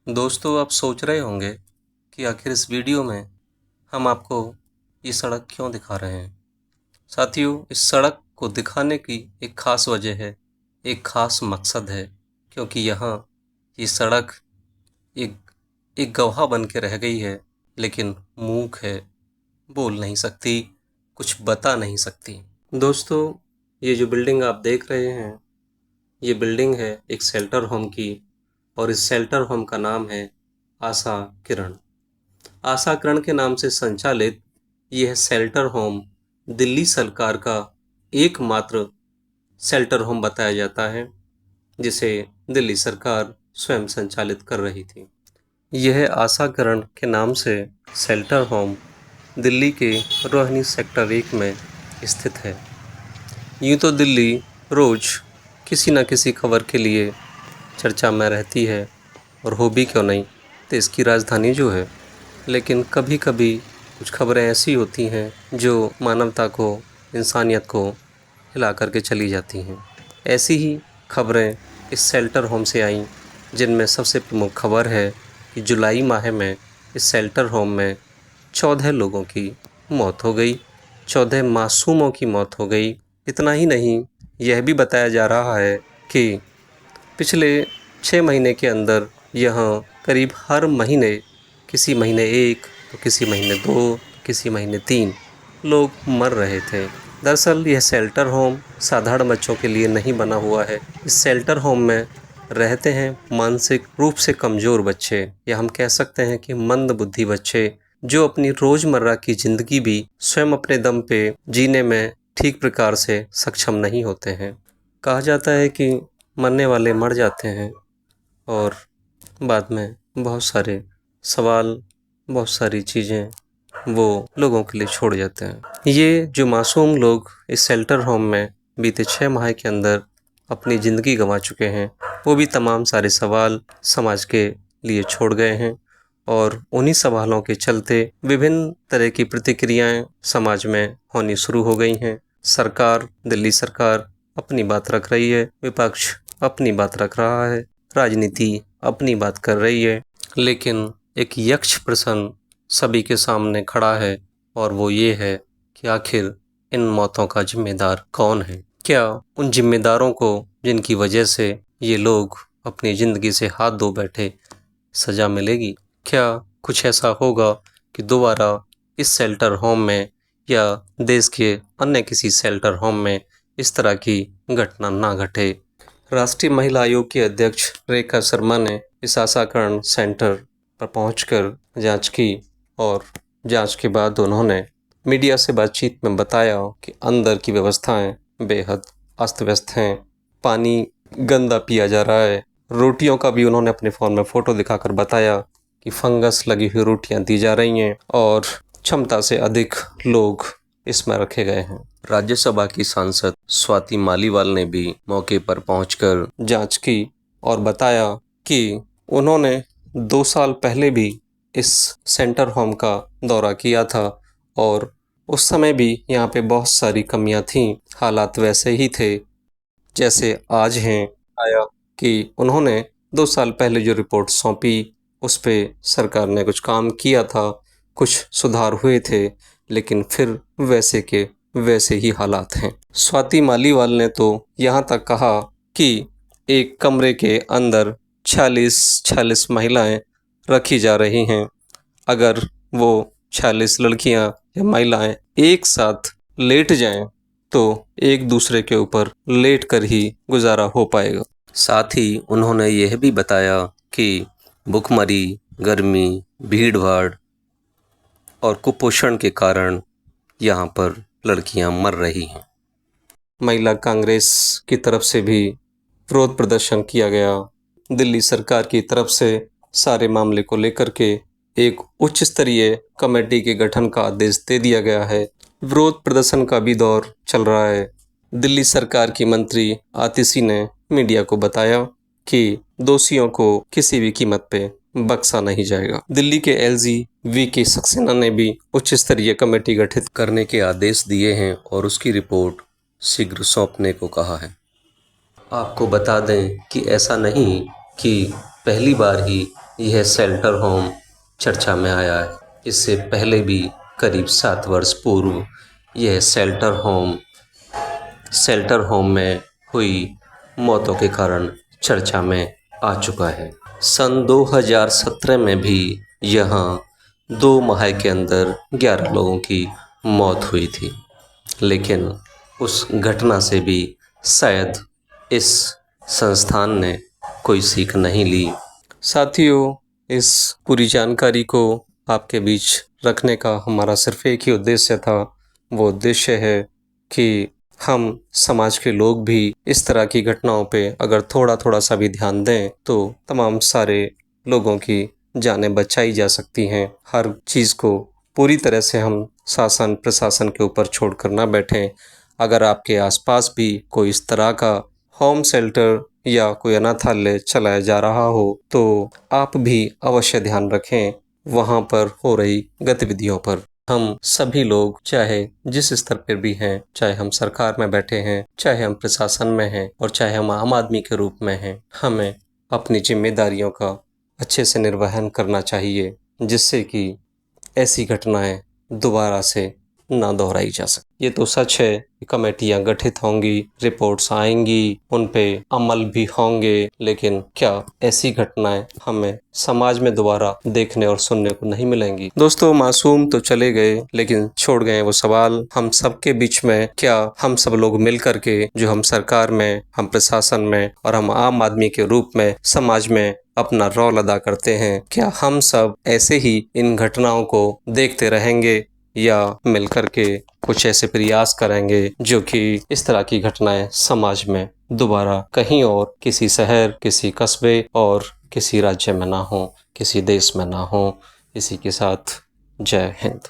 दोस्तों, आप सोच रहे होंगे कि आखिर इस वीडियो में हम आपको ये सड़क क्यों दिखा रहे हैं। साथियों, इस सड़क को दिखाने की एक ख़ास वजह है, एक ख़ास मकसद है, क्योंकि यहाँ ये सड़क एक एक गवाह बन के रह गई है, लेकिन मूक है, बोल नहीं सकती, कुछ बता नहीं सकती। दोस्तों, ये जो बिल्डिंग आप देख रहे हैं, ये बिल्डिंग है एक शेल्टर होम की, और इस शेल्टर होम का नाम है आशा किरण। आशा किरण के नाम से संचालित यह शेल्टर होम दिल्ली सरकार का एकमात्र शेल्टर होम बताया जाता है, जिसे दिल्ली सरकार स्वयं संचालित कर रही थी। यह आशा किरण के नाम से शेल्टर होम दिल्ली के रोहिणी सेक्टर 1 में स्थित है। यूँ तो दिल्ली रोज़ किसी न किसी खबर के लिए चर्चा में रहती है, और हो भी क्यों नहीं, देश की राजधानी जो है। लेकिन कभी कभी कुछ खबरें ऐसी होती हैं जो मानवता को, इंसानियत को हिला करके चली जाती हैं। ऐसी ही खबरें इस शेल्टर होम से आईं, जिनमें सबसे प्रमुख खबर है कि जुलाई माह में इस शेल्टर होम में 14 लोगों की मौत हो गई, 14 मासूमों की मौत हो गई। इतना ही नहीं, यह भी बताया जा रहा है कि पिछले 6 महीने के अंदर यहाँ करीब हर महीने, किसी महीने 1 तो किसी महीने 2, किसी महीने 3 लोग मर रहे थे। दरअसल यह शेल्टर होम साधारण बच्चों के लिए नहीं बना हुआ है। इस शेल्टर होम में रहते हैं मानसिक रूप से कमज़ोर बच्चे, या हम कह सकते हैं कि मंद बुद्धि बच्चे, जो अपनी रोज़मर्रा की ज़िंदगी भी स्वयं अपने दम पे जीने में ठीक प्रकार से सक्षम नहीं होते हैं। कहा जाता है कि मरने वाले मर जाते हैं, और बाद में बहुत सारे सवाल, बहुत सारी चीज़ें वो लोगों के लिए छोड़ जाते हैं। ये जो मासूम लोग इस शेल्टर होम में बीते 6 माह के अंदर अपनी ज़िंदगी गंवा चुके हैं, वो भी तमाम सारे सवाल समाज के लिए छोड़ गए हैं, और उन्हीं सवालों के चलते विभिन्न तरह की प्रतिक्रियाएं समाज में होनी शुरू हो गई हैं। सरकार, दिल्ली सरकार अपनी बात रख रही है, विपक्ष अपनी बात रख रहा है, राजनीति अपनी बात कर रही है, लेकिन एक यक्ष प्रश्न सभी के सामने खड़ा है, और वो ये है कि आखिर इन मौतों का जिम्मेदार कौन है। क्या उन जिम्मेदारों को, जिनकी वजह से ये लोग अपनी ज़िंदगी से हाथ धो बैठे, सज़ा मिलेगी? क्या कुछ ऐसा होगा कि दोबारा इस शेल्टर होम में या देश के अन्य किसी शेल्टर होम में इस तरह की घटना ना घटे? राष्ट्रीय महिला आयोग की अध्यक्ष रेखा शर्मा ने इस आशा किरण सेंटर पर पहुंचकर जांच की, और जांच के बाद उन्होंने मीडिया से बातचीत में बताया कि अंदर की व्यवस्थाएं बेहद अस्त व्यस्त हैं, पानी गंदा पिया जा रहा है। रोटियों का भी उन्होंने अपने फ़ोन में फ़ोटो दिखाकर बताया कि फंगस लगी हुई रोटियां दी जा रही हैं, और क्षमता से अधिक लोग इसमें रखे गए हैं। राज्यसभा की सांसद स्वाति मालीवाल ने भी मौके पर पहुंचकर जांच की, और बताया कि उन्होंने 2 साल पहले भी इस सेंटर होम का दौरा किया था, और उस समय भी यहाँ पे बहुत सारी कमियां थीं। हालात वैसे ही थे जैसे आज हैं। आया कि उन्होंने 2 साल पहले जो रिपोर्ट सौंपी, उस पे सरकार ने कुछ काम किया था, कुछ सुधार हुए थे, लेकिन फिर वैसे के वैसे ही हालात हैं। स्वाति मालीवाल ने तो यहाँ तक कहा कि एक कमरे के अंदर 46 महिलाएं रखी जा रही हैं। अगर वो 46 लड़कियां या महिलाएं एक साथ लेट जाएं, तो एक दूसरे के ऊपर लेट कर ही गुजारा हो पाएगा। साथ ही उन्होंने यह भी बताया कि भुखमरी, गर्मी, भीड़-भाड़ और कुपोषण के कारण यहाँ पर लड़कियां मर रही हैं। महिला कांग्रेस की तरफ से भी विरोध प्रदर्शन किया गया। दिल्ली सरकार की तरफ से सारे मामले को लेकर के एक उच्च स्तरीय कमेटी के गठन का आदेश दे दिया गया है। विरोध प्रदर्शन का भी दौर चल रहा है। दिल्ली सरकार की मंत्री आतिशी ने मीडिया को बताया कि दोषियों को किसी भी कीमत पे बख्शा नहीं जाएगा। दिल्ली के एलजी वी.के. सक्सेना ने भी उच्च स्तरीय कमेटी गठित करने के आदेश दिए हैं, और उसकी रिपोर्ट शीघ्र सौंपने को कहा है। आपको बता दें कि ऐसा नहीं कि पहली बार ही यह शेल्टर होम चर्चा में आया है। इससे पहले भी करीब 7 वर्ष पूर्व यह शेल्टर होम में हुई मौतों के कारण चर्चा में आ चुका है। सन 2017 में भी यहाँ 2 माह के अंदर 11 लोगों की मौत हुई थी, लेकिन उस घटना से भी शायद इस संस्थान ने कोई सीख नहीं ली। साथियों, इस पूरी जानकारी को आपके बीच रखने का हमारा सिर्फ एक ही उद्देश्य था। वो उद्देश्य है कि हम समाज के लोग भी इस तरह की घटनाओं पे अगर थोड़ा थोड़ा सा भी ध्यान दें तो तमाम सारे लोगों की जानें बचाई जा सकती हैं। हर चीज़ को पूरी तरह से हम शासन प्रशासन के ऊपर छोड़कर ना बैठें। अगर आपके आसपास भी कोई इस तरह का होम शेल्टर या कोई अनाथालय चलाया जा रहा हो तो आप भी अवश्य ध्यान रखें वहाँ पर हो रही गतिविधियों पर। हम सभी लोग चाहे जिस स्तर पर भी हैं, चाहे हम सरकार में बैठे हैं, चाहे हम प्रशासन में हैं और चाहे हम आम आदमी के रूप में हैं, हमें अपनी जिम्मेदारियों का अच्छे से निर्वहन करना चाहिए, जिससे कि ऐसी घटनाएं दोबारा से ना दोहराई जा सके। ये तो सच है कि कमेटियां गठित होंगी, रिपोर्ट्स आएंगी, उन पे अमल भी होंगे, लेकिन क्या ऐसी घटनाएं हमें समाज में दोबारा देखने और सुनने को नहीं मिलेंगी? दोस्तों, मासूम तो चले गए, लेकिन छोड़ गए वो सवाल हम सबके बीच में। क्या हम सब लोग मिल करके, जो हम सरकार में, हम प्रशासन में और हम आम आदमी के रूप में समाज में अपना रोल अदा करते हैं, क्या हम सब ऐसे ही इन घटनाओं को देखते रहेंगे या मिलकर के कुछ ऐसे प्रयास करेंगे जो कि इस तरह की घटनाएं समाज में दोबारा कहीं और, किसी शहर, किसी कस्बे और किसी राज्य में ना हो, किसी देश में ना हो? इसी के साथ जय हिंद।